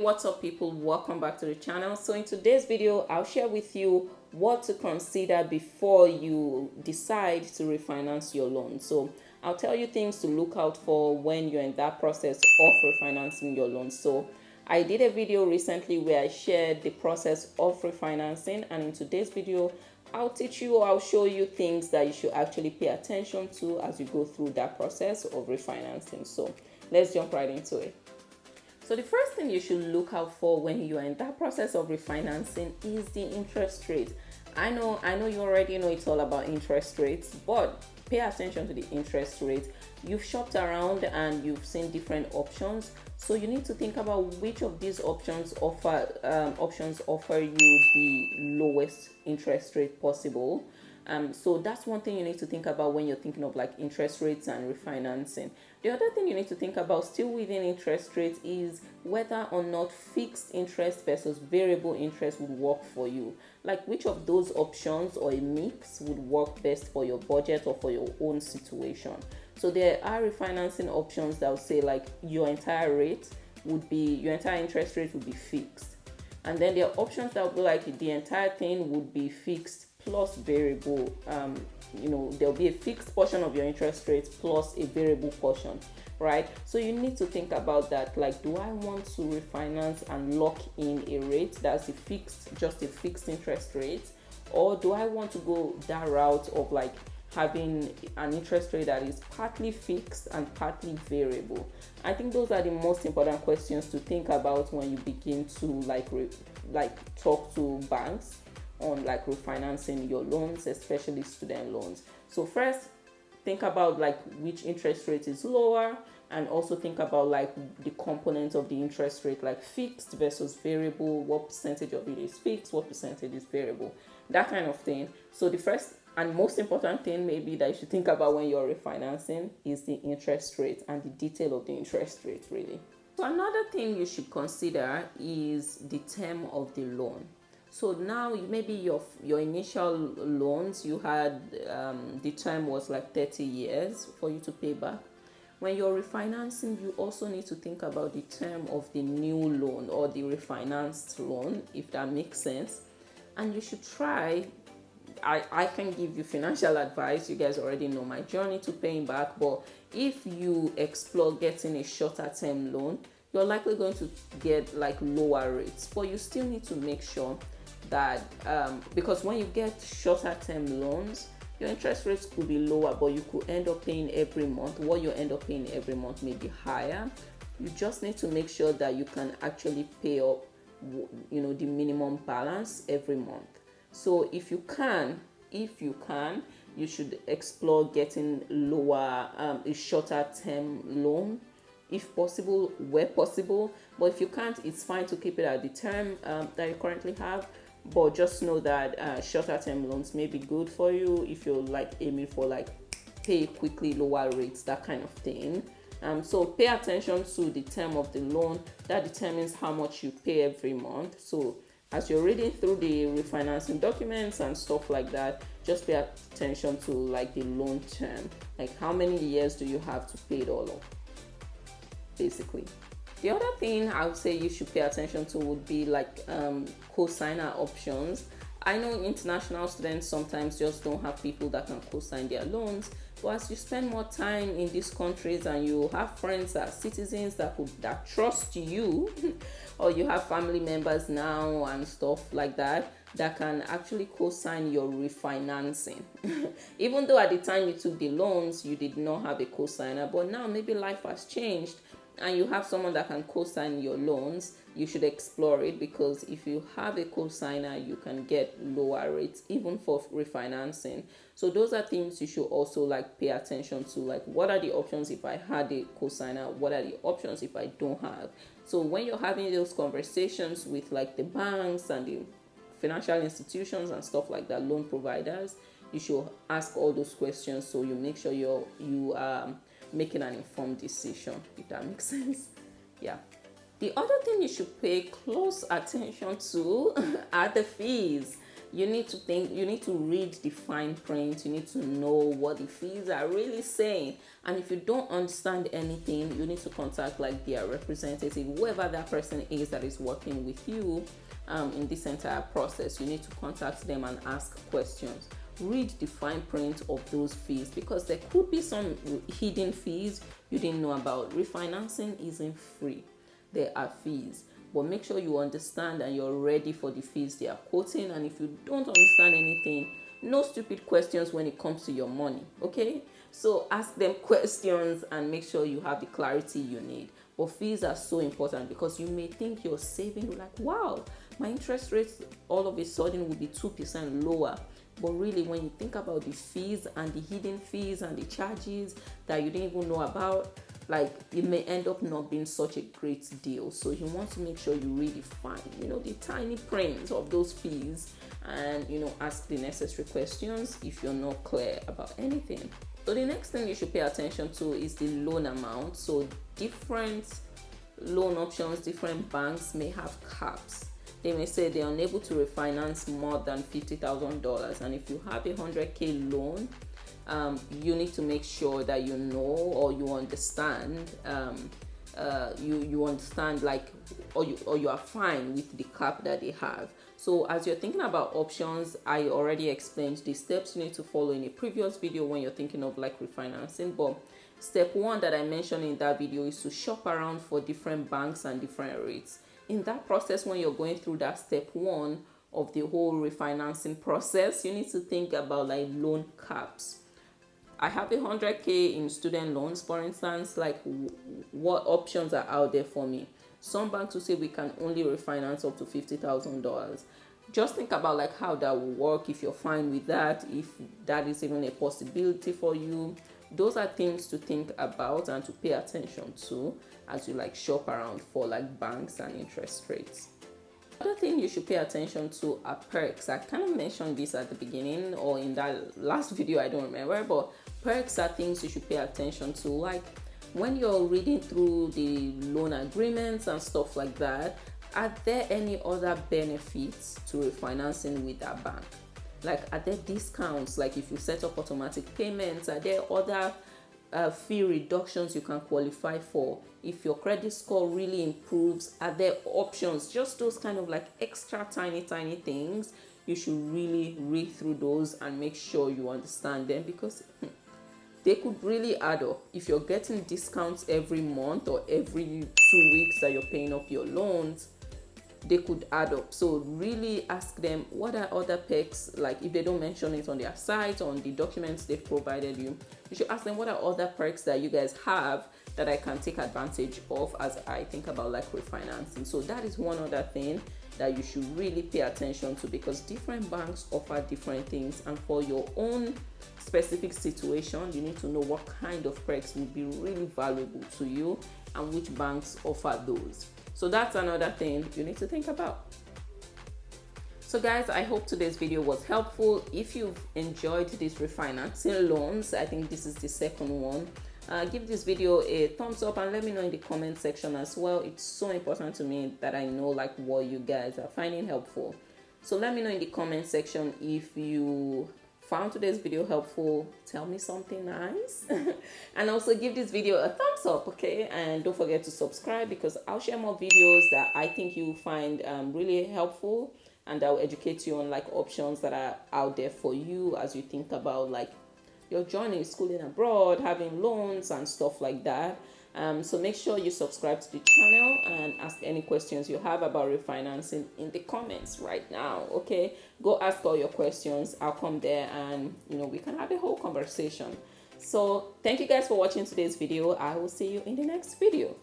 What's up, people? Welcome back to the channel. So in today's video, I'll share with you what to consider before you decide to refinance your loan. So I'll tell you things to look out for when you're in that process of refinancing your loan. So I did a video recently where I shared the process of refinancing, and in today's video I'll show you things that you should actually pay attention to as you go through that process of refinancing. So let's jump right into it. So the first thing you should look out for when you are in that process of refinancing is the interest rate. I know you already know it's all about interest rates, but pay attention to the interest rate. You've shopped around and you've seen different options, so you need to think about which of these options offer you the lowest interest rate possible. So that's one thing you need to think about when you're thinking of like interest rates and refinancing. The other thing you need to think about, still within interest rates, is whether or not fixed interest versus variable interest would work for you. Like which of those options or a mix would work best for your budget or for your own situation. So there are refinancing options that will say like your entire interest rate would be fixed. And then there are options that will be like the entire thing would be fixed plus variable. There'll be a fixed portion of your interest rate plus a variable portion, right? So you need to think about that. Like, do I want to refinance and lock in a rate that's just a fixed interest rate, or do I want to go that route of like having an interest rate that is partly fixed and partly variable? I think those are the most important questions to think about when you begin to like talk to banks on like refinancing your loans, especially student loans. So first, think about like which interest rate is lower, and also think about like the components of the interest rate, like fixed versus variable, what percentage of it is fixed, what percentage is variable, that kind of thing. So the first and most important thing maybe that you should think about when you're refinancing is the interest rate and the detail of the interest rate, really. So another thing you should consider is the term of the loan. So now maybe your initial loans you had, the term was like 30 years for you to pay back. When you're refinancing, you also need to think about the term of the new loan or the refinanced loan, if that makes sense. And you should try, I can give you financial advice. You guys already know my journey to paying back, but if you explore getting a shorter term loan, you're likely going to get like lower rates, but you still need to make sure that because when you get shorter term loans, your interest rates could be lower, but you could end up paying every month. What you end up paying every month may be higher. You just need to make sure that you can actually pay up, the minimum balance every month. So if you can, you should explore getting a shorter term loan, if possible, where possible. But if you can't, it's fine to keep it at the term that you currently have. But just know that shorter term loans may be good for you if you're like aiming for like pay quickly, lower rates, that kind of thing. So pay attention to the term of the loan. That determines how much you pay every month. So as you're reading through the refinancing documents and stuff like that, just pay attention to like the loan term, like how many years do you have to pay it all off, basically. The other thing I would say you should pay attention to would be like co-signer options. I know international students sometimes just don't have people that can co-sign their loans, but as you spend more time in these countries and you have friends that are citizens that trust you, or you have family members now and stuff like that can actually co-sign your refinancing. Even though at the time you took the loans, you did not have a co-signer, but now maybe life has changed and you have someone that can co-sign your loans, you should explore it, because if you have a co-signer, you can get lower rates even for refinancing. So those are things you should also like pay attention to, like what are the options if I had a co-signer, what are the options if I don't have. So when you're having those conversations with like the banks and the financial institutions and stuff like that, loan providers, you should ask all those questions so you make sure you making an informed decision, if that makes sense. Yeah. The other thing you should pay close attention to are the fees. you need to think, you need to read the fine print, you need to know what the fees are really saying. And if you don't understand anything, you need to contact like their representative, whoever that person is that is working with you in this entire process. You need to contact them and ask questions. Read the fine print of those fees, because there could be some hidden fees you didn't know about. Refinancing isn't free, there are fees, but make sure you understand and you're ready for the fees they are quoting. And if you don't understand anything, no stupid questions when it comes to your money, okay? So ask them questions and make sure you have the clarity you need. But fees are so important, because you may think you're saving, like, wow, my interest rate all of a sudden will be 2% lower. But really, when you think about the fees and the hidden fees and the charges that you didn't even know about, like, it may end up not being such a great deal. So you want to make sure you really find, the tiny print of those fees, and, ask the necessary questions if you're not clear about anything. So the next thing you should pay attention to is the loan amount. So different loan options, different banks may have caps. They may say they're unable to refinance more than $50,000. And if you have a 100K loan, you need to make sure that you know, or you understand, you understand, like, or you are fine with the cap that they have. So as you're thinking about options, I already explained the steps you need to follow in a previous video when you're thinking of like refinancing. But step one that I mentioned in that video is to shop around for different banks and different rates. In that process, when you're going through that step one of the whole refinancing process, you need to think about like loan caps. I have 100K in student loans, for instance. Like, what options are out there for me? Some banks will say we can only refinance up to $50,000. Just think about like how that will work, if you're fine with that, if that is even a possibility for you. Those are things to think about and to pay attention to as you like shop around for like banks and interest rates. Another thing you should pay attention to are perks. I kind of mentioned this at the beginning or in that last video, I don't remember, but perks are things you should pay attention to. Like, when you're reading through the loan agreements and stuff like that, are there any other benefits to refinancing with that bank? Like, are there discounts? Like, if you set up automatic payments, are there other fee reductions you can qualify for? If your credit score really improves, are there options? Just those kind of like extra tiny things. You should really read through those and make sure you understand them, because they could really add up. If you're getting discounts every month or every 2 weeks that you're paying off your loans, they could add up. So really ask them, what are other perks? Like, if they don't mention it on their site or on the documents they've provided you, you should ask them, what are other perks that you guys have that I can take advantage of as I think about like refinancing? So that is one other thing that you should really pay attention to, because different banks offer different things, and for your own specific situation, you need to know what kind of perks would be really valuable to you and which banks offer those. So that's another thing you need to think about. So guys, I hope today's video was helpful. If you've enjoyed this refinancing loans, I think this is the second one, give this video a thumbs up and let me know in the comment section as well. It's so important to me that I know like what you guys are finding helpful. So let me know in the comment section if you found today's video helpful. Tell me something nice and also give this video a thumbs up, okay? And don't forget to subscribe, because I'll share more videos that I think you'll find really helpful, and that will educate you on like options that are out there for you as you think about like your journey, schooling abroad, having loans and stuff like that. So make sure you subscribe to the channel and ask any questions you have about refinancing in the comments right now, okay? Go ask all your questions. I'll come there and we can have a whole conversation. So thank you guys for watching today's video. I will see you in the next video.